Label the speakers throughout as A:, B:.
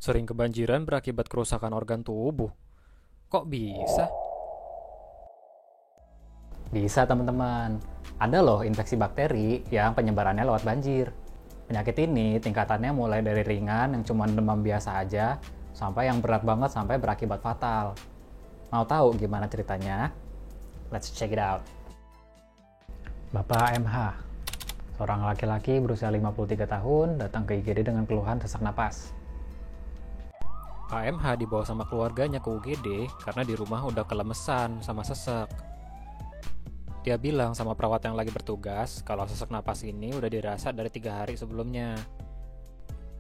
A: Sering kebanjiran berakibat kerusakan organ tubuh. Kok bisa?
B: Bisa teman-teman. Ada loh infeksi bakteri yang penyebarannya lewat banjir. Penyakit ini tingkatannya mulai dari ringan yang cuma demam biasa aja, sampai yang berat banget sampai berakibat fatal. Mau tahu gimana ceritanya? Let's check it out. Bapak MH, seorang laki-laki berusia 53 tahun datang ke IGD dengan keluhan sesak napas.
A: Pak MH dibawa sama keluarganya ke UGD karena di rumah udah kelemesan sama sesek. Dia bilang sama perawat yang lagi bertugas kalau sesak napas ini udah dirasa dari 3 hari sebelumnya.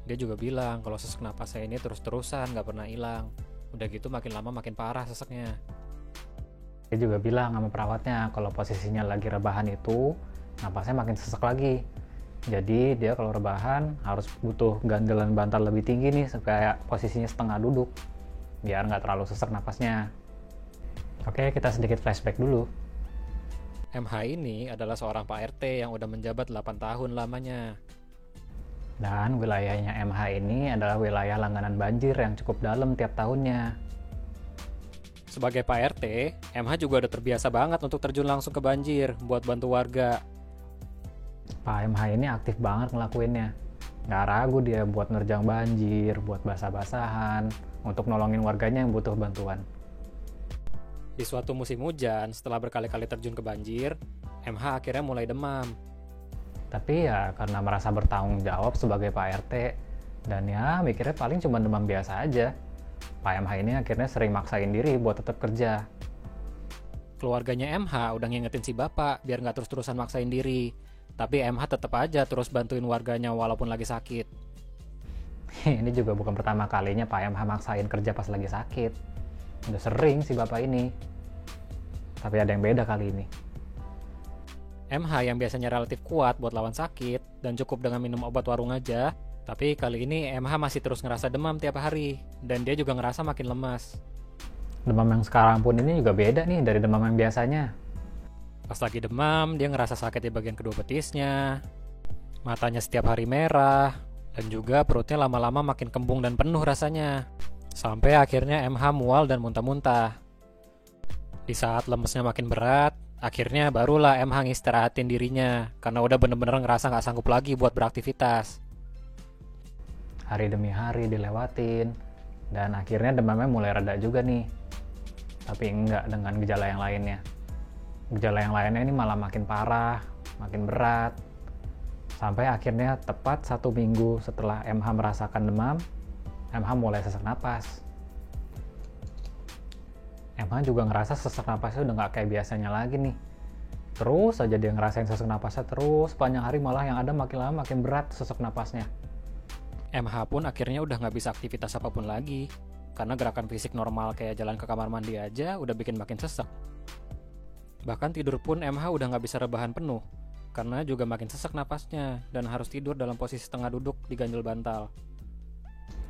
A: Dia juga bilang kalau sesak napasnya ini terus-terusan gak pernah hilang. Udah gitu makin lama makin parah seseknya.
B: Dia juga bilang sama perawatnya kalau posisinya lagi rebahan itu, napasnya makin sesak lagi. Jadi dia kalau rebahan harus butuh ganjelan bantal lebih tinggi nih supaya posisinya setengah duduk, biar nggak terlalu sesak napasnya. Oke, kita sedikit flashback dulu.
A: MH ini adalah seorang Pak RT yang udah menjabat 8 tahun lamanya.
B: Dan wilayahnya MH ini adalah wilayah langganan banjir yang cukup dalam tiap tahunnya.
A: Sebagai Pak RT, MH juga udah terbiasa banget untuk terjun langsung ke banjir buat bantu warga.
B: Pak MH ini aktif banget ngelakuinnya. Nggak ragu dia buat nerjang banjir, buat basah-basahan, untuk nolongin warganya yang butuh bantuan.
A: Di suatu musim hujan, setelah berkali-kali terjun ke banjir, MH akhirnya mulai demam.
B: Tapi ya karena merasa bertanggung jawab sebagai Pak RT, dan ya mikirnya paling cuma demam biasa aja, Pak MH ini akhirnya sering maksain diri buat tetap kerja.
A: Keluarganya MH udah ngingetin si bapak biar nggak terus-terusan maksain diri. Tapi MH tetap aja terus bantuin warganya walaupun lagi sakit.
B: Ini juga bukan pertama kalinya Pak MH maksain kerja pas lagi sakit. Udah sering si bapak ini. Tapi ada yang beda kali ini.
A: MH yang biasanya relatif kuat buat lawan sakit dan cukup dengan minum obat warung aja, tapi kali ini MH masih terus ngerasa demam tiap hari dan dia juga ngerasa makin lemas.
B: Demam yang sekarang pun ini juga beda nih dari demam yang biasanya.
A: Pas lagi demam, dia ngerasa sakit di bagian kedua betisnya, matanya setiap hari merah, dan juga perutnya lama-lama makin kembung dan penuh rasanya. Sampai akhirnya MH mual dan muntah-muntah. Di saat lemesnya makin berat, akhirnya barulah MH ngistirahatin dirinya karena udah bener-bener ngerasa gak sanggup lagi buat beraktivitas.
B: Hari demi hari dilewatin, dan akhirnya demamnya mulai reda juga nih. Tapi enggak dengan gejala yang lainnya. Gejala yang lainnya ini malah makin parah, makin berat. Sampai akhirnya tepat 1 minggu setelah MH merasakan demam, MH mulai sesak napas. MH juga ngerasa sesak napasnya udah nggak kayak biasanya lagi nih. Terus aja dia ngerasain sesak napasnya terus, sepanjang hari malah yang ada makin lama makin berat sesak napasnya.
A: MH pun akhirnya udah gak bisa aktivitas apapun lagi, karena gerakan fisik normal kayak jalan ke kamar mandi aja udah bikin makin sesak. Bahkan tidur pun MH udah gak bisa rebahan penuh, karena juga makin sesak napasnya dan harus tidur dalam posisi setengah duduk di ganjel bantal.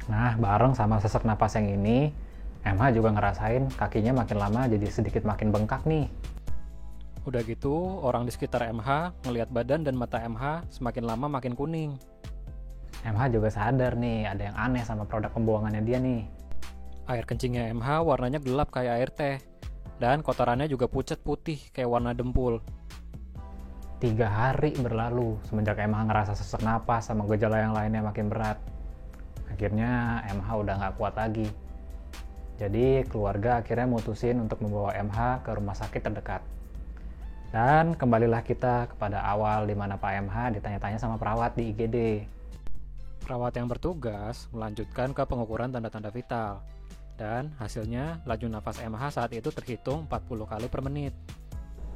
B: Nah, bareng sama sesak napas yang ini, MH juga ngerasain kakinya makin lama jadi sedikit makin bengkak nih.
A: Udah gitu, orang di sekitar MH ngelihat badan dan mata MH semakin lama makin kuning.
B: MH juga sadar nih, ada yang aneh sama produk pembuangannya dia nih.
A: Air kencingnya MH warnanya gelap kayak air teh, dan kotorannya juga pucat putih kayak warna dempul.
B: 3 hari berlalu semenjak MH ngerasa sesak napas sama gejala yang lainnya makin berat. Akhirnya MH udah nggak kuat lagi. Jadi keluarga akhirnya mutusin untuk membawa MH ke rumah sakit terdekat. Dan kembalilah kita kepada awal di mana Pak MH ditanya-tanya sama perawat di IGD.
A: Perawat yang bertugas melanjutkan ke pengukuran tanda-tanda vital. Dan hasilnya laju nafas MH saat itu terhitung 40 kali per menit.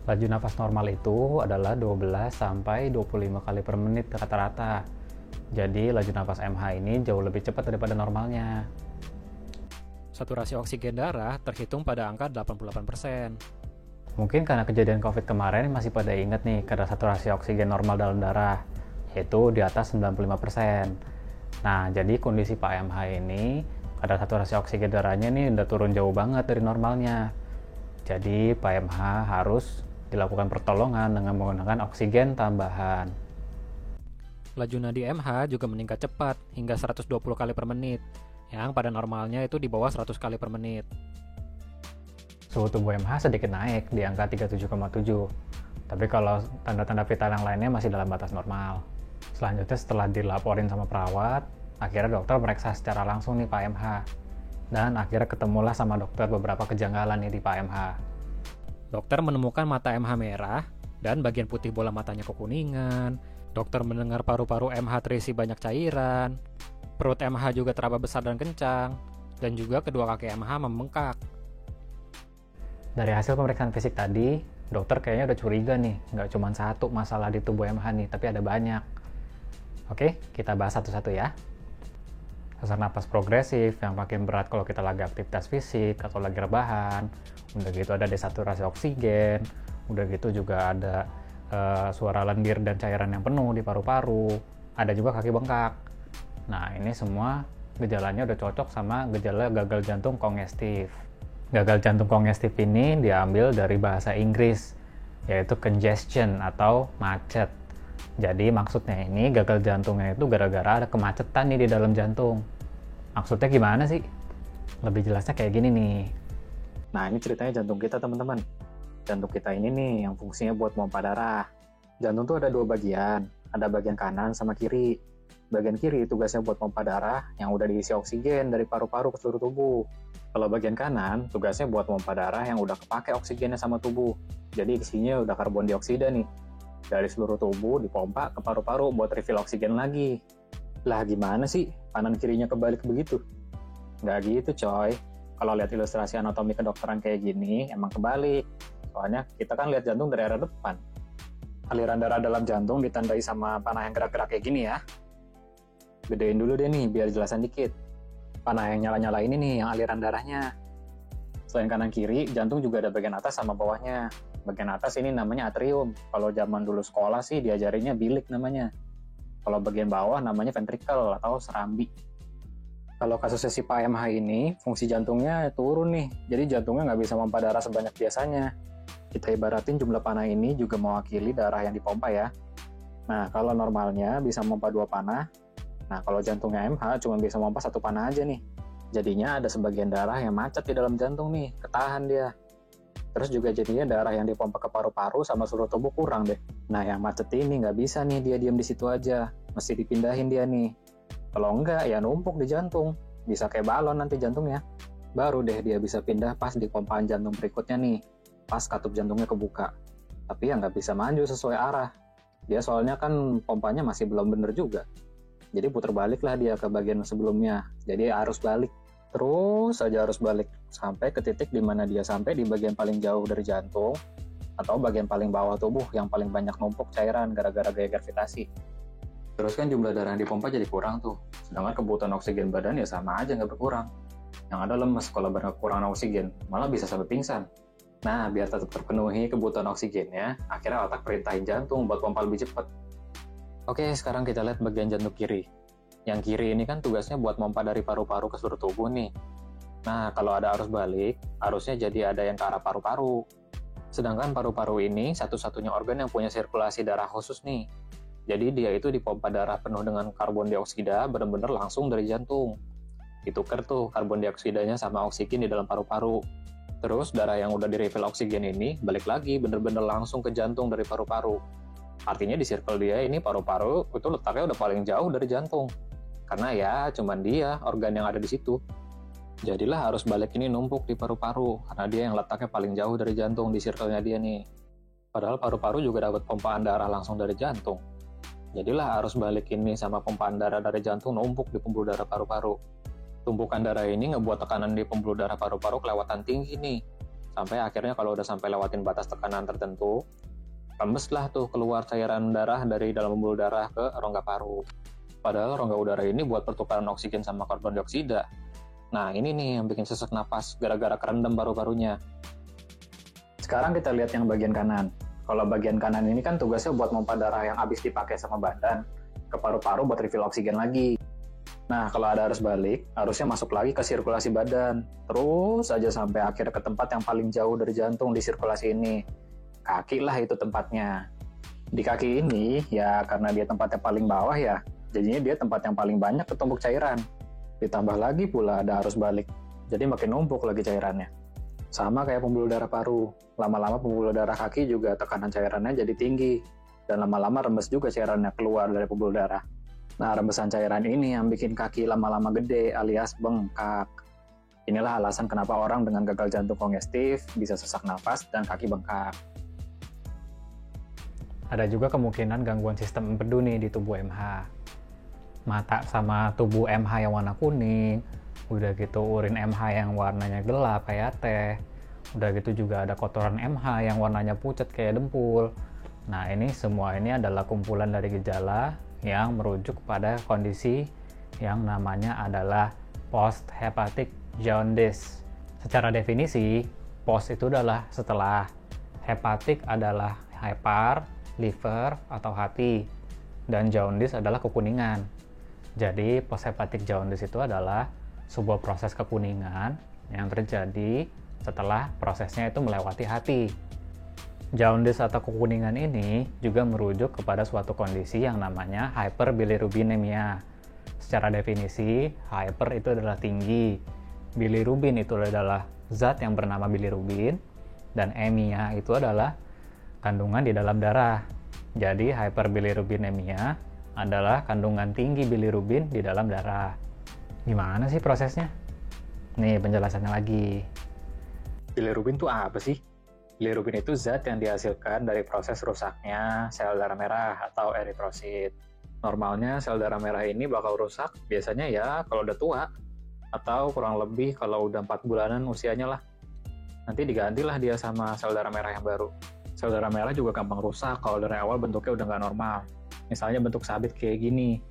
B: Laju nafas normal itu adalah 12 sampai 25 kali per menit rata-rata. Jadi laju nafas MH ini jauh lebih cepat daripada normalnya.
A: Saturasi oksigen darah terhitung pada angka 88%.
B: Mungkin karena kejadian COVID kemarin masih pada ingat nih kadar saturasi oksigen normal dalam darah, yaitu di atas 95%. Nah, jadi kondisi Pak MH ini kadar saturasi oksigen darahnya nih udah turun jauh banget dari normalnya. Jadi Pak MH harus dilakukan pertolongan dengan menggunakan oksigen tambahan.
A: Laju nadi MH juga meningkat cepat hingga 120 kali per menit, yang pada normalnya itu di bawah 100 kali per menit.
B: Suhu tubuh MH sedikit naik di angka 37,7. Tapi kalau tanda-tanda vital yang lainnya masih dalam batas normal. Selanjutnya setelah dilaporin sama perawat, akhirnya dokter meriksa secara langsung nih Pak MH. Dan akhirnya ketemulah sama dokter beberapa kejanggalan nih di Pak MH.
A: Dokter menemukan mata MH merah dan bagian putih bola matanya kekuningan. Dokter mendengar paru-paru MH terisi banyak cairan. Perut MH juga teraba besar dan kencang. Dan juga kedua kaki MH membengkak.
B: Dari hasil pemeriksaan fisik tadi, dokter kayaknya udah curiga nih, nggak cuma satu masalah di tubuh MH nih, tapi ada banyak. Oke, kita bahas satu-satu ya. Sesak napas progresif yang makin berat kalau kita lagi aktivitas fisik atau lagi rebahan. Udah gitu ada desaturasi oksigen. Udah gitu juga ada suara lendir dan cairan yang penuh di paru-paru. Ada juga kaki bengkak. Nah, ini semua gejalanya udah cocok sama gejala gagal jantung kongestif. Gagal jantung kongestif ini diambil dari bahasa Inggris, yaitu congestion atau macet. Jadi maksudnya ini gagal jantungnya itu gara-gara ada kemacetan nih di dalam jantung. Maksudnya gimana sih? Lebih jelasnya kayak gini nih.
C: Nah, ini ceritanya jantung kita, teman-teman. Jantung kita ini nih yang fungsinya buat pompa darah. Jantung tuh ada dua bagian, ada bagian kanan sama kiri. Bagian kiri tugasnya buat pompa darah yang udah diisi oksigen dari paru-paru ke seluruh tubuh. Kalau bagian kanan tugasnya buat pompa darah yang udah kepake oksigennya sama tubuh. Jadi isinya udah karbon dioksida nih. Dari seluruh tubuh dipompa ke paru-paru buat refill oksigen lagi. Lah gimana sih kanan kirinya kebalik begitu? Nggak gitu coy. Kalau lihat ilustrasi anatomi kedokteran kayak gini emang kebalik. Soalnya kita kan lihat jantung dari arah depan. Aliran darah dalam jantung ditandai sama panah yang gerak-gerak kayak gini ya. Gedein dulu deh nih biar jelasan dikit. Panah yang nyala-nyala ini nih yang aliran darahnya. Selain kanan kiri, jantung juga ada bagian atas sama bawahnya. Bagian atas ini namanya atrium. Kalau zaman dulu sekolah sih diajarinnya bilik namanya. Kalau bagian bawah namanya ventricle atau serambi. Kalau kasusnya si Pak MH ini, fungsi jantungnya turun nih. Jadi jantungnya nggak bisa memompa darah sebanyak biasanya. Kita ibaratin jumlah panah ini juga mewakili darah yang dipompa ya. Nah, kalau normalnya bisa memompa 2 panah. Nah, kalau jantungnya MH cuma bisa memompa 1 panah aja nih. Jadinya ada sebagian darah yang macet di dalam jantung nih, ketahan dia. Terus juga jadinya darah yang dipompa ke paru-paru sama seluruh tubuh kurang deh. Nah, yang macet ini nggak bisa nih dia diam di situ aja. Mesti dipindahin dia nih. Kalau enggak, ya numpuk di jantung. Bisa kayak balon nanti jantungnya. Baru deh dia bisa pindah pas di pompaan jantung berikutnya nih. Pas katup jantungnya kebuka. Tapi ya nggak bisa maju sesuai arah. Dia soalnya kan pompanya masih belum bener juga. Jadi putar balik lah dia ke bagian sebelumnya. Jadi arus balik. Terus aja arus balik. Sampai ke titik di mana dia sampai di bagian paling jauh dari jantung. Atau bagian paling bawah tubuh yang paling banyak numpuk cairan gara-gara gaya gravitasi. Terus kan jumlah darah yang dipompa jadi kurang tuh. Sedangkan kebutuhan oksigen badan ya sama aja nggak berkurang. Yang ada lemes kalau berkekurangan oksigen. Malah bisa sampai pingsan. Nah, biar tetap terpenuhi kebutuhan oksigennya, akhirnya otak perintahin jantung buat pompa lebih cepat. Oke, sekarang kita lihat bagian jantung kiri. Yang kiri ini kan tugasnya buat pompa dari paru-paru ke seluruh tubuh nih. Nah, kalau ada arus balik, arusnya jadi ada yang ke arah paru-paru. Sedangkan paru-paru ini satu-satunya organ yang punya sirkulasi darah khusus nih. Jadi dia itu dipompa darah penuh dengan karbon dioksida benar-benar langsung dari jantung. Ditukar tuh karbon dioksidanya sama oksigen di dalam paru-paru. Terus darah yang udah di-refill oksigen ini balik lagi benar-benar langsung ke jantung dari paru-paru. Artinya di circle dia ini paru-paru itu letaknya udah paling jauh dari jantung. Karena ya cuman dia organ yang ada di situ. Jadilah arus balik ini numpuk di paru-paru karena dia yang letaknya paling jauh dari jantung di circle-nya dia nih. Padahal paru-paru juga dapat pompaan darah langsung dari jantung. Jadilah arus balik ini sama pompaan darah dari jantung numpuk di pembuluh darah paru-paru. Tumpukan darah ini ngebuat tekanan di pembuluh darah paru-paru kelewatan tinggi nih. Sampai akhirnya kalau udah sampai lewatin batas tekanan tertentu, rembeslah tuh keluar cairan darah dari dalam pembuluh darah ke rongga paru. Padahal rongga udara ini buat pertukaran oksigen sama karbon dioksida. Nah, ini nih yang bikin sesak napas gara-gara kerendam paru-parunya. Sekarang kita lihat yang bagian kanan. Kalau bagian kanan ini kan tugasnya buat pompa darah yang habis dipakai sama badan ke paru-paru buat refill oksigen lagi. Nah, kalau ada arus balik, arusnya masuk lagi ke sirkulasi badan. Terus aja sampai akhirnya ke tempat yang paling jauh dari jantung di sirkulasi ini. Kaki lah itu tempatnya. Di kaki ini, ya karena dia tempatnya paling bawah ya, jadinya dia tempat yang paling banyak ketumpuk cairan. Ditambah lagi pula ada arus balik, jadi makin numpuk lagi cairannya. Sama kayak pembuluh darah paru, lama-lama pembuluh darah kaki juga tekanan cairannya jadi tinggi, dan lama-lama rembes juga cairannya keluar dari pembuluh darah. Nah, rembesan cairan ini yang bikin kaki lama-lama gede alias bengkak. Inilah alasan kenapa orang dengan gagal jantung kongestif bisa sesak nafas dan kaki bengkak.
B: Ada juga kemungkinan gangguan sistem empedu nih di tubuh MH. Mata sama tubuh MH yang warna kuning, udah gitu urin MH yang warnanya gelap kayak teh, udah gitu juga ada kotoran MH yang warnanya pucat kayak dempul. Nah, ini semua ini adalah kumpulan dari gejala yang merujuk pada kondisi yang namanya adalah post-hepatic jaundice. Secara definisi, post itu adalah setelah, hepatic adalah hepar, liver, atau hati, dan jaundice adalah kekuningan. Jadi, post-hepatic jaundice itu adalah sebuah proses kekuningan yang terjadi setelah prosesnya itu melewati hati. Jaundice atau kekuningan ini juga merujuk kepada suatu kondisi yang namanya hyperbilirubinemia. Secara definisi, hyper itu adalah tinggi, bilirubin itu adalah zat yang bernama bilirubin, dan emia itu adalah kandungan di dalam darah. Jadi hyperbilirubinemia adalah kandungan tinggi bilirubin di dalam darah. Gimana sih prosesnya? Nih penjelasannya lagi.
C: Bilirubin itu apa sih? Bilirubin itu zat yang dihasilkan dari proses rusaknya sel darah merah atau eritrosit. Normalnya sel darah merah ini bakal rusak biasanya ya kalau udah tua, atau kurang lebih kalau udah 4 bulanan usianya lah. Nanti digantilah dia sama sel darah merah yang baru. Sel darah merah juga gampang rusak kalau dari awal bentuknya udah nggak normal. Misalnya bentuk sabit kayak gini,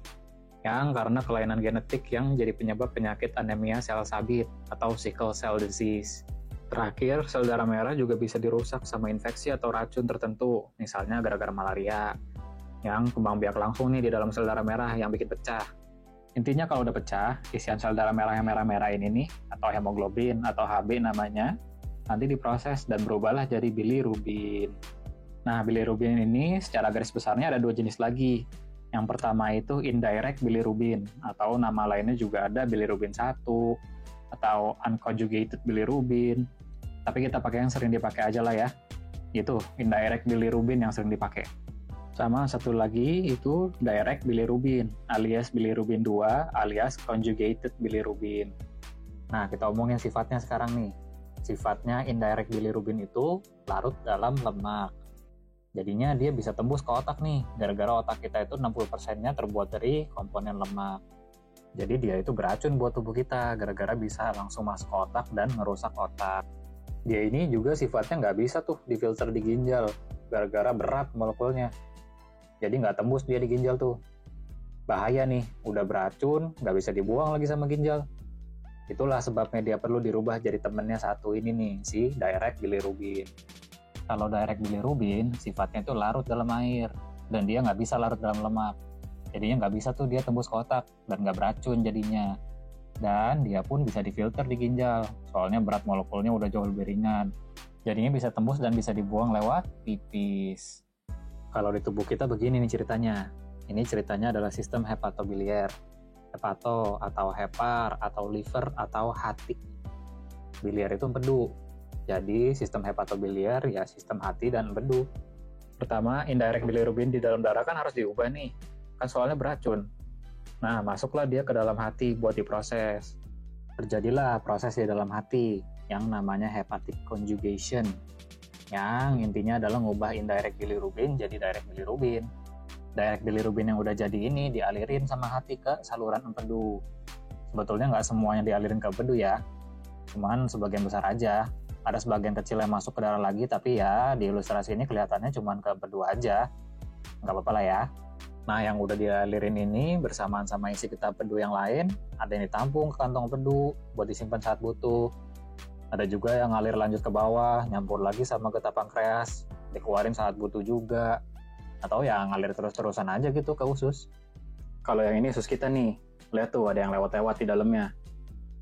C: yang karena kelainan genetik yang jadi penyebab penyakit anemia sel sabit atau sickle cell disease. Terakhir, sel darah merah juga bisa dirusak sama infeksi atau racun tertentu, misalnya gara-gara malaria, yang kembang biak langsung nih di dalam sel darah merah yang bikin pecah. Intinya kalau udah pecah, isian sel darah merah yang merah-merah ini nih, atau hemoglobin atau Hb namanya, nanti diproses dan berubahlah jadi bilirubin. Nah, bilirubin ini secara garis besarnya ada 2 jenis lagi. Yang pertama itu indirect bilirubin, atau nama lainnya juga ada bilirubin 1, atau unconjugated bilirubin. Tapi kita pakai yang sering dipakai aja lah ya. Itu indirect bilirubin yang sering dipakai. Sama satu lagi itu direct bilirubin, alias bilirubin 2, alias conjugated bilirubin. Nah, kita omongin sifatnya sekarang nih. Sifatnya indirect bilirubin itu larut dalam lemak. Jadinya dia bisa tembus ke otak nih, gara-gara otak kita itu 60%-nya terbuat dari komponen lemak. Jadi dia itu beracun buat tubuh kita, gara-gara bisa langsung masuk ke otak dan ngerusak otak. Dia ini juga sifatnya nggak bisa tuh difilter di ginjal, gara-gara berat molekulnya. Jadi nggak tembus dia di ginjal tuh. Bahaya nih, udah beracun, nggak bisa dibuang lagi sama ginjal. Itulah sebabnya dia perlu dirubah jadi temennya satu ini nih, si direct bilirubin. Kalau direct bilirubin, sifatnya itu larut dalam air, dan dia nggak bisa larut dalam lemak. Jadinya nggak bisa tuh dia tembus ke otak, dan nggak beracun jadinya. Dan dia pun bisa difilter di ginjal, soalnya berat molekulnya udah jauh lebih ringan. Jadinya bisa tembus dan bisa dibuang lewat pipis. Kalau di tubuh kita begini nih ceritanya. Ini ceritanya adalah sistem hepatobiliar. Hepato atau hepar atau liver atau hati. Biliar itu empedu. Jadi sistem hepatobiliar ya sistem hati dan empedu. Pertama, indirect bilirubin di dalam darah kan harus diubah nih. Kan soalnya beracun. Nah, masuklah dia ke dalam hati buat diproses. Terjadilah proses di dalam hati yang namanya hepatic conjugation. Yang intinya adalah ngubah indirect bilirubin jadi direct bilirubin. Direct bilirubin yang udah jadi ini dialirin sama hati ke saluran empedu. Sebetulnya nggak semuanya dialirin ke empedu ya, cuman sebagian besar aja. Ada sebagian kecil yang masuk ke darah lagi, tapi ya di ilustrasi ini kelihatannya cuman ke empedu aja. Nggak apa-apa lah ya. Nah, yang udah dialirin ini bersamaan sama isi getah empedu yang lain, ada yang ditampung ke kantong empedu buat disimpan saat butuh. Ada juga yang ngalir lanjut ke bawah, nyampur lagi sama getah pankreas, dikeluarin saat butuh juga. Atau ya ngalir terus-terusan aja gitu ke usus. Kalau yang ini usus kita nih, lihat tuh ada yang lewat-lewat di dalamnya.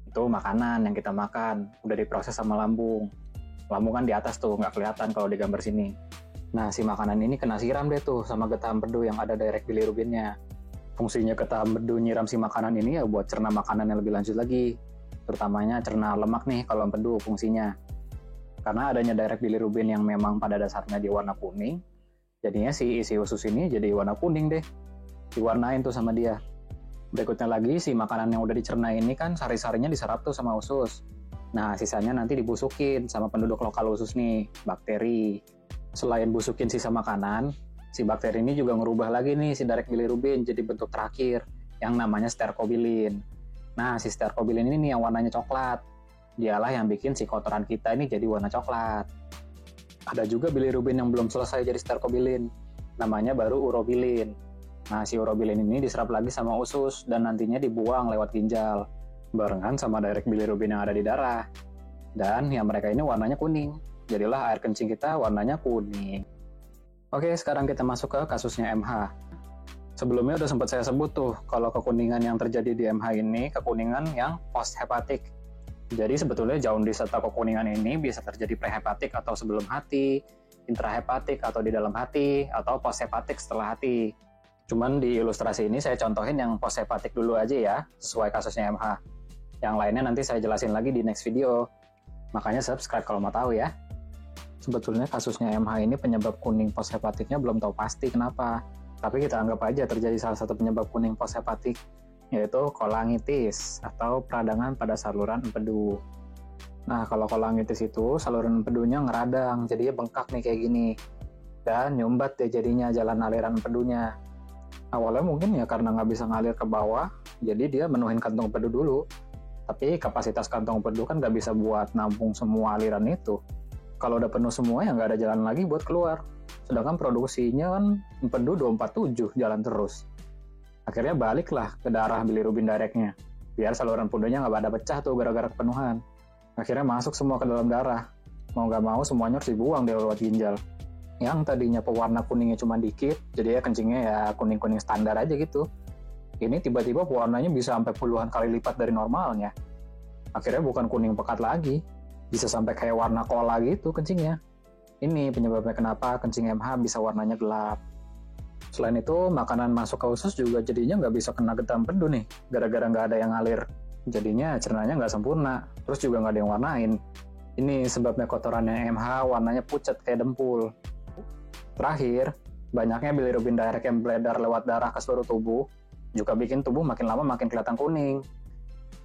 C: Itu makanan yang kita makan, udah diproses sama lambung. Lambung kan di atas tuh, nggak kelihatan kalau di gambar sini. Nah, si makanan ini kena siram deh tuh sama getah empedu yang ada direct bilirubinnya. Fungsinya kata empedu nyiram si makanan ini ya buat cerna makanan yang lebih lanjut lagi, terutamanya cerna lemak nih kalau empedu fungsinya. Karena adanya direct bilirubin yang memang pada dasarnya dia warna kuning, jadinya si isi usus ini jadi warna kuning deh, diwarnain tuh sama dia. Berikutnya lagi, si makanan yang udah dicerna ini kan sari-sarinya diserap tuh sama usus. Nah, sisanya nanti dibusukin sama penduduk lokal usus nih, bakteri. Selain busukin sisa makanan, si bakteri ini juga ngerubah lagi nih si direct bilirubin jadi bentuk terakhir, yang namanya sterkobilin. Nah, si sterkobilin ini nih yang warnanya coklat. Dialah yang bikin si kotoran kita ini jadi warna coklat. Ada juga bilirubin yang belum selesai jadi sterkobilin, namanya baru urobilin. Nah, si urobilin ini diserap lagi sama usus dan nantinya dibuang lewat ginjal, barengan sama direct bilirubin yang ada di darah. Dan yang mereka ini warnanya kuning, jadilah air kencing kita warnanya kuning. Oke, sekarang kita masuk ke kasusnya MH. Sebelumnya udah sempat saya sebut tuh, kalau kekuningan yang terjadi di MH ini kekuningan yang post-hepatik. Jadi sebetulnya jaundice atau kekuningan ini bisa terjadi prehepatik atau sebelum hati, intrahepatik atau di dalam hati, atau post-hepatik setelah hati. Cuman di ilustrasi ini saya contohin yang post-hepatik dulu aja ya, sesuai kasusnya MH. Yang lainnya nanti saya jelasin lagi di next video. Makanya subscribe kalau mau tahu ya. Sebetulnya kasusnya MH ini penyebab kuning post-hepatiknya belum tahu pasti kenapa. Tapi kita anggap aja terjadi salah satu penyebab kuning post-hepatik, yaitu kolangitis atau peradangan pada saluran empedu. Nah, kalau kolangitis itu saluran empedunya ngeradang, jadinya bengkak nih kayak gini. Dan nyumbat deh jadinya jalan aliran empedunya. Awalnya mungkin ya karena nggak bisa ngalir ke bawah, jadi dia menuhin kantong empedu dulu. Tapi kapasitas kantong empedu kan nggak bisa buat nampung semua aliran itu. Kalau udah penuh semua ya nggak ada jalan lagi buat keluar. Sedangkan produksinya kan empedu 247 jalan terus. Akhirnya baliklah ke darah bilirubin directnya, biar saluran empedunya nggak pada pecah tuh gara-gara kepenuhan. Akhirnya masuk semua ke dalam darah. Mau nggak mau semuanya harus dibuang dari lewat ginjal. Yang tadinya pewarna kuningnya cuma dikit, jadi ya kencingnya ya kuning-kuning standar aja gitu. Ini tiba-tiba pewarnanya bisa sampai puluhan kali lipat dari normalnya. Akhirnya bukan kuning pekat lagi, bisa sampai kayak warna cola gitu kencingnya. Ini penyebabnya kenapa kencing MH bisa warnanya gelap. Selain itu, makanan masuk ke usus juga jadinya nggak bisa kena getah empedu nih, gara-gara nggak ada yang ngalir. Jadinya cernanya nggak sempurna, terus juga nggak ada yang warnain. Ini sebabnya kotorannya MH warnanya pucat kayak dempul. Terakhir, banyaknya bilirubin direct yang beredar lewat darah ke seluruh tubuh juga bikin tubuh makin lama makin kelihatan kuning.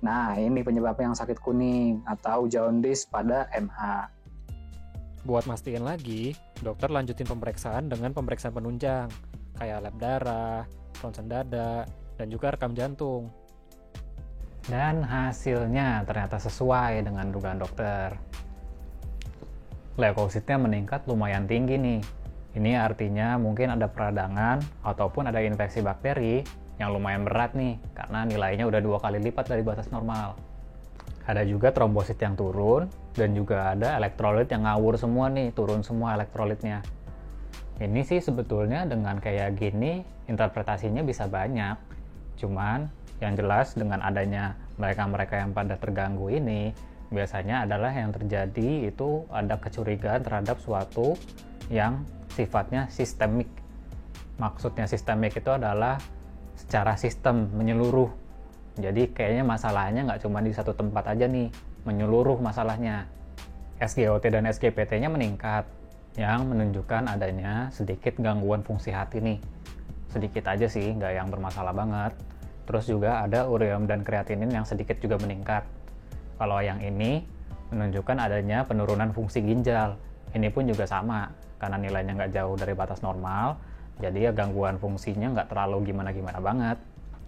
C: Nah, ini penyebabnya yang sakit kuning atau jaundice pada MH.
A: Buat mastiin lagi, dokter lanjutin pemeriksaan dengan pemeriksaan penunjang, kayak lab darah, ronsen dada, dan juga rekam jantung.
B: Dan hasilnya ternyata sesuai dengan dugaan dokter. Leukositnya meningkat lumayan tinggi nih. Ini artinya mungkin ada peradangan ataupun ada infeksi bakteri yang lumayan berat nih, karena nilainya udah 2 kali lipat dari batas normal. Ada juga trombosit yang turun, dan juga ada elektrolit yang ngawur semua nih, turun semua elektrolitnya. Ini sih sebetulnya dengan kayak gini, interpretasinya bisa banyak. Cuman yang jelas dengan adanya mereka-mereka yang pada terganggu ini, biasanya adalah yang terjadi itu ada kecurigaan terhadap suatu yang sifatnya sistemik. Maksudnya sistemik itu adalah secara sistem, menyeluruh. Jadi kayaknya masalahnya nggak cuma di satu tempat aja nih, menyeluruh masalahnya. SGOT dan SGPT-nya meningkat, yang menunjukkan adanya sedikit gangguan fungsi hati nih. Sedikit aja sih, nggak yang bermasalah banget. Terus juga ada ureum dan kreatinin yang sedikit juga meningkat. Kalau yang ini menunjukkan adanya penurunan fungsi ginjal. Ini pun juga sama, karena nilainya nggak jauh dari batas normal, jadi ya gangguan fungsinya nggak terlalu gimana-gimana banget.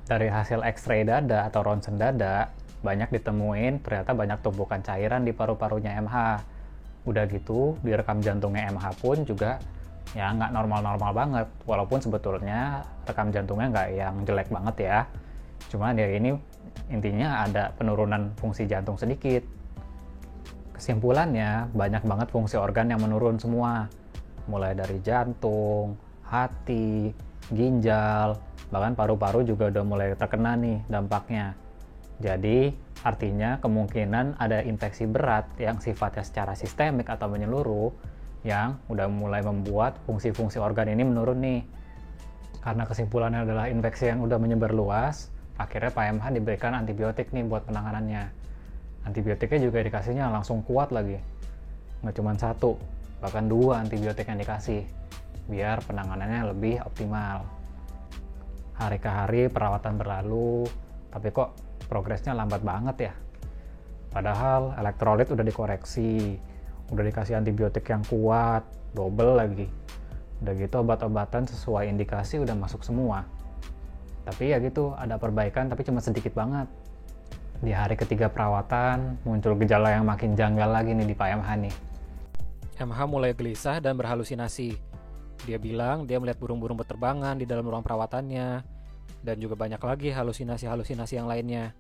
B: Dari hasil X-ray dada atau ronsen dada, banyak ditemuin ternyata banyak tumpukan cairan di paru-parunya MH. Udah gitu, di rekam jantungnya MH pun juga ya nggak normal-normal banget, walaupun sebetulnya rekam jantungnya nggak yang jelek banget ya. Cuman ya ini intinya ada penurunan fungsi jantung sedikit. Kesimpulannya, banyak banget fungsi organ yang menurun semua. Mulai dari jantung, hati, ginjal, bahkan paru-paru juga udah mulai terkena nih dampaknya. Jadi, artinya kemungkinan ada infeksi berat yang sifatnya secara sistemik atau menyeluruh yang udah mulai membuat fungsi-fungsi organ ini menurun nih. Karena kesimpulannya adalah infeksi yang udah menyebar luas, akhirnya Pak MH diberikan antibiotik nih buat penanganannya. Antibiotiknya juga dikasihnya langsung kuat lagi. Nggak cuma 1, bahkan 2 antibiotik yang dikasih, biar penanganannya lebih optimal. Hari ke hari perawatan berlalu, tapi kok progresnya lambat banget ya? Padahal elektrolit udah dikoreksi, udah dikasih antibiotik yang kuat, double lagi. Udah gitu obat-obatan sesuai indikasi udah masuk semua. Tapi ya gitu, ada perbaikan tapi cuma sedikit banget. Di hari ketiga perawatan, muncul gejala yang makin janggal lagi nih di Pak MH nih.
A: MH mulai gelisah dan berhalusinasi. Dia bilang dia melihat burung-burung berterbangan di dalam ruang perawatannya, dan juga banyak lagi halusinasi-halusinasi yang lainnya.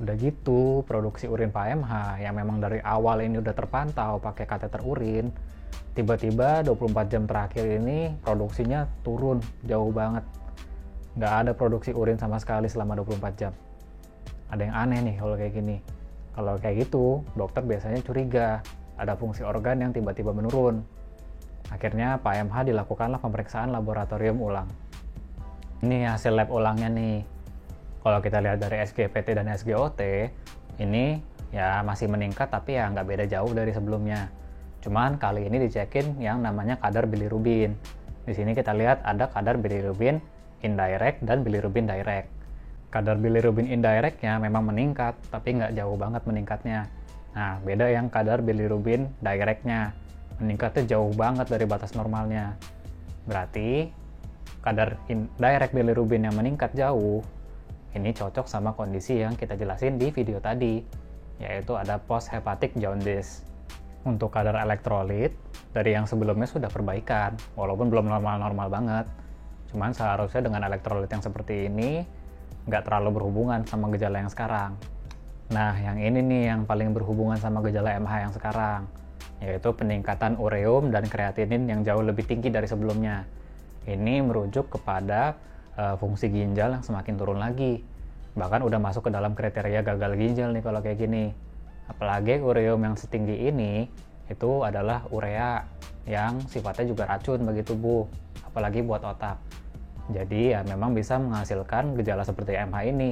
B: Udah gitu, produksi urin Pak MH yang memang dari awal ini udah terpantau pakai kateter urin, tiba-tiba 24 jam terakhir ini produksinya turun jauh banget. Nggak ada produksi urin sama sekali selama 24 jam. Ada yang aneh nih kalau kayak gini. Kalau kayak gitu, dokter biasanya curiga ada fungsi organ yang tiba-tiba menurun. Akhirnya Pak MH dilakukanlah pemeriksaan laboratorium ulang. Ini hasil lab ulangnya nih. Kalau kita lihat dari SGPT dan SGOT, ini ya masih meningkat tapi ya nggak beda jauh dari sebelumnya. Cuman kali ini dicekin yang namanya kadar bilirubin. Di sini kita lihat ada kadar bilirubin indirect dan bilirubin direct. Kadar bilirubin indirectnya memang meningkat, tapi nggak jauh banget meningkatnya. Nah, beda yang kadar bilirubin directnya. Meningkatnya jauh banget dari batas normalnya. Berarti, kadar indirect bilirubin yang meningkat jauh, ini cocok sama kondisi yang kita jelasin di video tadi, yaitu ada post-hepatic jaundice. Untuk kadar elektrolit, dari yang sebelumnya sudah perbaikan, walaupun belum normal-normal banget. Cuman seharusnya dengan elektrolit yang seperti ini, nggak terlalu berhubungan sama gejala yang sekarang. Nah, yang ini nih yang paling berhubungan sama gejala MH yang sekarang, yaitu peningkatan ureum dan kreatinin yang jauh lebih tinggi dari sebelumnya. Ini merujuk kepada fungsi ginjal yang semakin turun lagi. Bahkan udah masuk ke dalam kriteria gagal ginjal nih kalau kayak gini. Apalagi ureum yang setinggi ini, itu adalah urea yang sifatnya juga racun bagi tubuh, apalagi buat otak. Jadi ya memang bisa menghasilkan gejala seperti MH ini.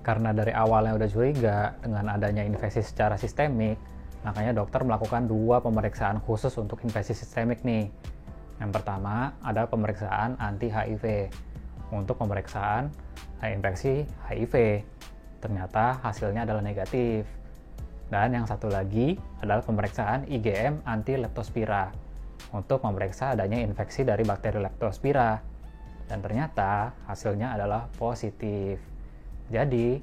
B: Karena dari awalnya udah curiga dengan adanya infeksi secara sistemik, makanya dokter melakukan 2 pemeriksaan khusus untuk infeksi sistemik nih. Yang pertama ada pemeriksaan anti-HIV untuk pemeriksaan infeksi HIV. Ternyata hasilnya adalah negatif. Dan yang satu lagi adalah pemeriksaan IgM anti-leptospira untuk memeriksa adanya infeksi dari bakteri leptospira. Dan ternyata hasilnya adalah positif. Jadi,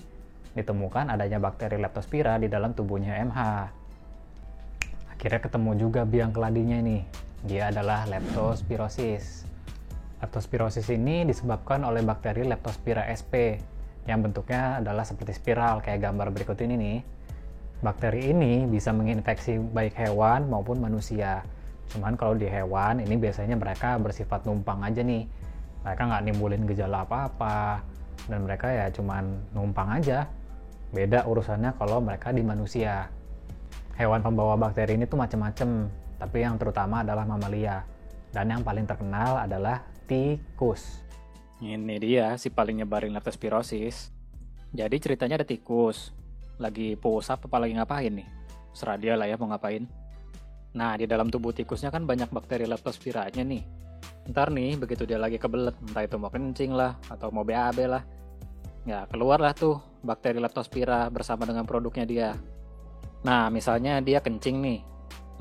B: ditemukan adanya bakteri leptospira di dalam tubuhnya MH. Akhirnya ketemu juga biang keladinya ini. Dia adalah leptospirosis. Leptospirosis ini disebabkan oleh bakteri Leptospira sp yang bentuknya adalah seperti spiral kayak gambar berikut ini nih. Bakteri ini bisa menginfeksi baik hewan maupun manusia. Cuman kalau di hewan ini biasanya mereka bersifat numpang aja nih. Mereka nggak nimbulin gejala apa-apa. Dan mereka ya cuman numpang aja. Beda urusannya kalau mereka di manusia. Hewan pembawa bakteri ini tuh macem-macem. Tapi yang terutama adalah mamalia. Dan yang paling terkenal adalah tikus.
A: Ini dia si paling nyebarin leptospirosis. Jadi ceritanya ada tikus. Lagi push up apa lagi ngapain nih? Serah dia lah ya mau ngapain. Nah, di dalam tubuh tikusnya kan banyak bakteri leptospiranya nih. Ntar nih, begitu dia lagi kebelet, entah itu mau kencing lah, atau mau BAB lah. Ya, keluarlah tuh bakteri leptospira bersama dengan produknya dia. Nah, misalnya dia kencing nih.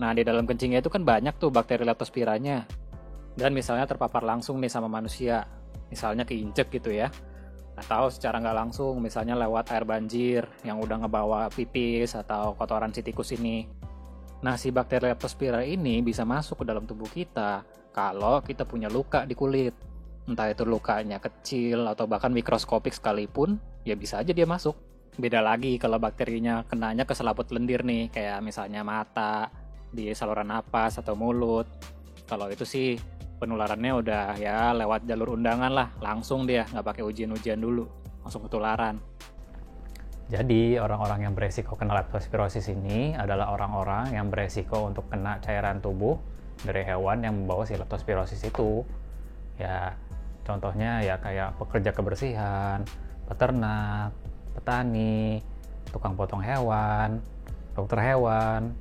A: Nah, di dalam kencingnya itu kan banyak tuh bakteri leptospiranya. Dan misalnya terpapar langsung nih sama manusia. Misalnya keinjek gitu ya. Atau secara nggak langsung, misalnya lewat air banjir yang udah ngebawa pipis atau kotoran si tikus ini. Nah, si bakteri leptospira ini bisa masuk ke dalam tubuh kita kalau kita punya luka di kulit. Entah itu lukanya kecil atau bahkan mikroskopik sekalipun, ya bisa aja dia masuk. Beda lagi kalau bakterinya kenanya ke selaput lendir nih, kayak misalnya mata, di saluran napas atau mulut. Kalau itu sih penularannya udah ya lewat jalur undangan lah, langsung dia nggak pakai ujian-ujian dulu, langsung ketularan.
B: Jadi orang-orang yang beresiko kena leptospirosis ini adalah orang-orang yang beresiko untuk kena cairan tubuh dari hewan yang membawa si leptospirosis itu. Ya Contohnya ya kayak pekerja kebersihan, peternak, petani, tukang potong hewan, dokter hewan,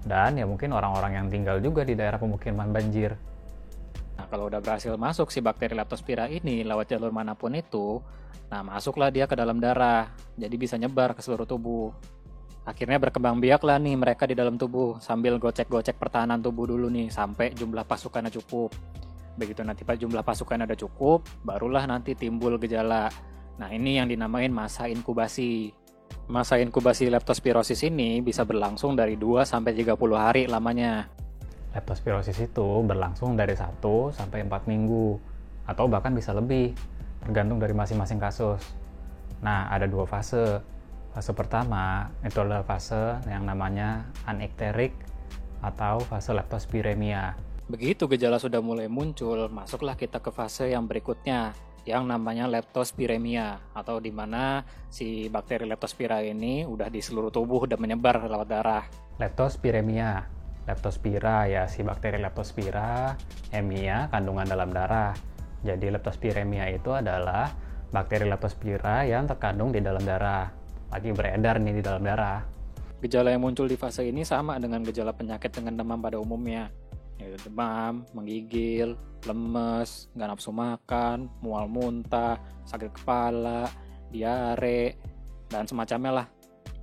B: dan ya mungkin orang-orang yang tinggal juga di daerah pemukiman banjir.
A: Nah, kalau udah berhasil masuk si bakteri Leptospira ini lewat jalur manapun itu, nah masuklah dia ke dalam darah, jadi bisa nyebar ke seluruh tubuh. Akhirnya berkembang biaklah nih mereka di dalam tubuh, sambil gocek-gocek pertahanan tubuh dulu nih, sampai jumlah pasukannya cukup. Begitu nanti jumlah pasukan ada cukup, barulah nanti timbul gejala. Nah, ini yang dinamain masa inkubasi. Masa inkubasi leptospirosis ini bisa berlangsung dari 2-30 hari lamanya.
B: Leptospirosis itu berlangsung dari 1 sampai 4 minggu, atau bahkan bisa lebih, tergantung dari masing-masing kasus. Nah, ada 2 fase. Fase pertama itu adalah fase yang namanya anikterik atau fase leptospiremia.
A: Begitu gejala sudah mulai muncul, masuklah kita ke fase yang berikutnya, yang namanya leptospiremia, atau di mana si bakteri leptospira ini udah di seluruh tubuh dan menyebar lewat darah.
B: Leptospiremia, leptospira ya si bakteri leptospira, emia kandungan dalam darah. Jadi leptospiremia itu adalah bakteri leptospira yang terkandung di dalam darah, lagi beredar nih di dalam darah.
A: Gejala yang muncul di fase ini sama dengan gejala penyakit dengan demam pada umumnya, yaitu demam, menggigil, lemes, nggak nafsu makan, mual muntah, sakit kepala, diare, dan semacamnya lah.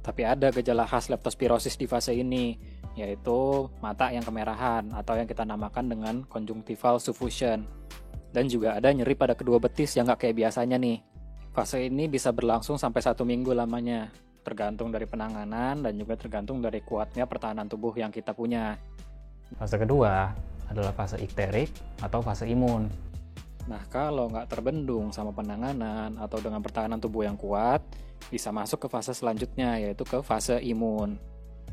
A: Tapi ada gejala khas leptospirosis di fase ini, yaitu mata yang kemerahan atau yang kita namakan dengan conjunctival suffusion. Dan juga ada nyeri pada kedua betis yang nggak kayak biasanya nih. Fase ini bisa berlangsung sampai 1 minggu lamanya, tergantung dari penanganan dan juga tergantung dari kuatnya pertahanan tubuh yang kita punya.
B: Fase kedua adalah fase ikterik atau fase imun.
A: Nah, kalau nggak terbendung sama penanganan atau dengan pertahanan tubuh yang kuat, bisa masuk ke fase selanjutnya, yaitu ke fase imun.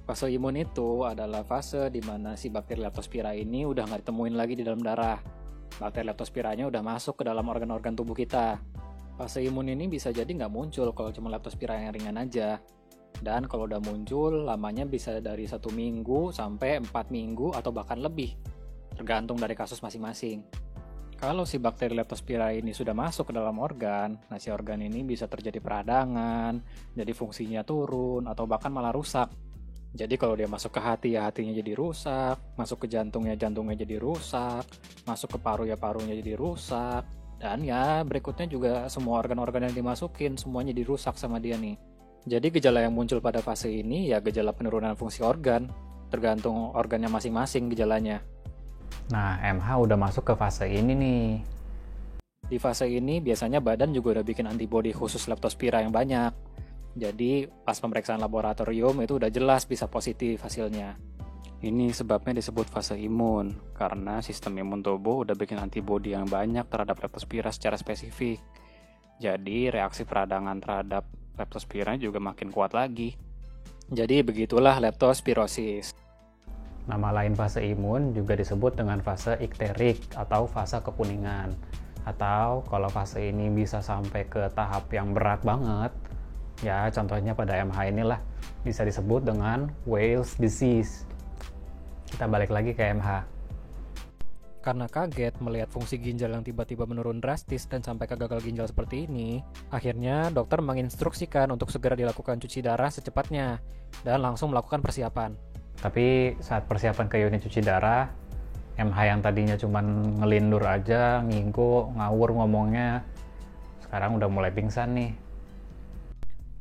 A: Fase imun itu adalah fase di mana si bakteri Leptospira ini udah nggak ditemuin lagi di dalam darah. Bakteri Leptospiranya udah masuk ke dalam organ-organ tubuh kita. Fase imun ini bisa jadi nggak muncul kalau cuma Leptospira yang ringan aja. Dan kalau udah muncul, lamanya bisa dari 1 minggu sampai 4 minggu atau bahkan lebih, tergantung dari kasus masing-masing. Kalau si bakteri Leptospira ini sudah masuk ke dalam organ, nah si organ ini bisa terjadi peradangan, jadi fungsinya turun, atau bahkan malah rusak. Jadi kalau dia masuk ke hati, ya hatinya jadi rusak, masuk ke jantungnya jadi rusak, masuk ke paru ya parunya jadi rusak, dan ya berikutnya juga semua organ-organ yang dimasukin, semuanya dirusak sama dia nih. Jadi gejala yang muncul pada fase ini ya gejala penurunan fungsi organ, tergantung organnya masing-masing gejalanya.
B: Nah, MH udah masuk ke fase ini nih.
A: Di fase ini biasanya badan juga udah bikin antibodi khusus Leptospira yang banyak. Jadi pas pemeriksaan laboratorium itu udah jelas bisa positif hasilnya. Ini sebabnya disebut fase imun, karena sistem imun tubuh udah bikin antibodi yang banyak terhadap Leptospira secara spesifik. Jadi reaksi peradangan terhadap Leptospira juga makin kuat lagi. Jadi begitulah leptospirosis.
B: Nama lain fase imun juga disebut dengan fase ikterik atau fase kekuningan. Atau kalau fase ini bisa sampai ke tahap yang berat banget, ya contohnya pada MH inilah, bisa disebut dengan Weil's disease. Kita balik lagi ke MH.
A: Karena kaget melihat fungsi ginjal yang tiba-tiba menurun drastis dan sampai ke gagal ginjal seperti ini, akhirnya dokter menginstruksikan untuk segera dilakukan cuci darah secepatnya dan langsung melakukan persiapan.
B: Tapi saat persiapan ke unit cuci darah, MH yang tadinya cuma ngelindur aja, ngigo, ngawur ngomongnya, sekarang udah mulai pingsan nih.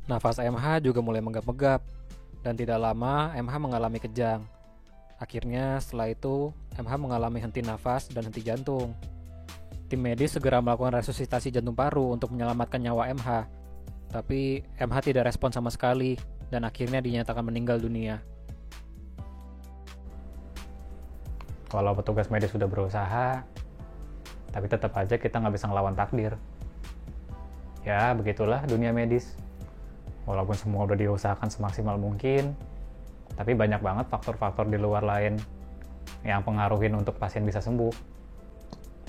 A: Nafas MH juga mulai menggap-menggap, dan tidak lama MH mengalami kejang. Akhirnya setelah itu MH mengalami henti nafas dan henti jantung. Tim medis segera melakukan resusitasi jantung paru untuk menyelamatkan nyawa MH. Tapi MH tidak respon sama sekali dan akhirnya dinyatakan meninggal dunia.
B: Kalau petugas medis sudah berusaha, tapi tetap aja kita nggak bisa ngelawan takdir. Ya begitulah dunia medis. Walaupun semua udah diusahakan semaksimal mungkin, tapi banyak banget faktor-faktor di luar lain yang pengaruhin untuk pasien bisa sembuh.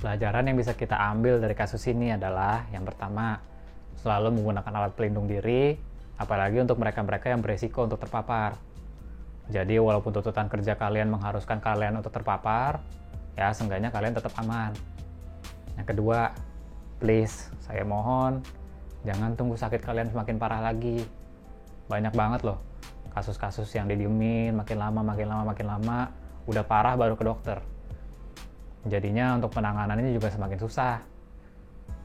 B: Pelajaran yang bisa kita ambil dari kasus ini adalah, yang pertama, selalu menggunakan alat pelindung diri, apalagi untuk mereka-mereka yang beresiko untuk terpapar. Jadi walaupun tuntutan kerja kalian mengharuskan kalian untuk terpapar, ya seenggaknya kalian tetap aman. Yang kedua, Please, saya mohon, jangan tunggu sakit kalian semakin parah lagi. Banyak banget loh kasus-kasus yang didiemin, makin lama, udah parah baru ke dokter. Jadinya untuk penanganannya juga semakin susah.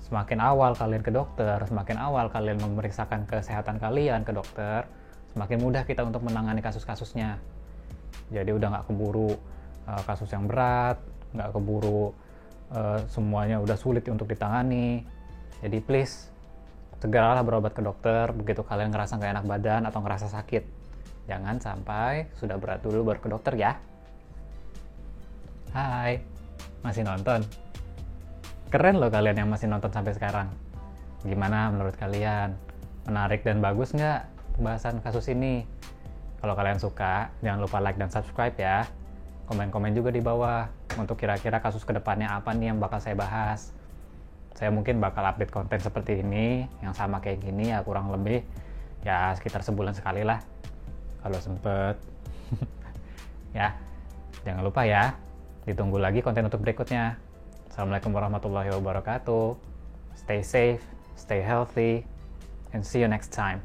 B: Semakin awal kalian ke dokter, semakin awal kalian memeriksakan kesehatan kalian ke dokter, semakin mudah kita untuk menangani kasus-kasusnya. Jadi udah nggak keburu kasus yang berat, nggak keburu semuanya udah sulit untuk ditangani. Jadi please, segeralah berobat ke dokter begitu kalian ngerasa nggak enak badan atau ngerasa sakit. Jangan sampai sudah berat dulu baru ke dokter ya. Hai, masih nonton? Keren loh kalian yang masih nonton sampai sekarang. Gimana menurut kalian? Menarik dan bagus nggak pembahasan kasus ini? Kalau kalian suka, jangan lupa like dan subscribe ya. Komen-komen juga di bawah untuk kira-kira kasus kedepannya apa nih yang bakal saya bahas. Saya mungkin bakal update konten seperti ini, yang sama kayak gini ya kurang lebih ya sekitar sebulan sekali lah. Kalau sempet. Ya, jangan lupa ya. Ditunggu lagi konten untuk berikutnya. Assalamualaikum warahmatullahi wabarakatuh. Stay safe, stay healthy, and see you next time.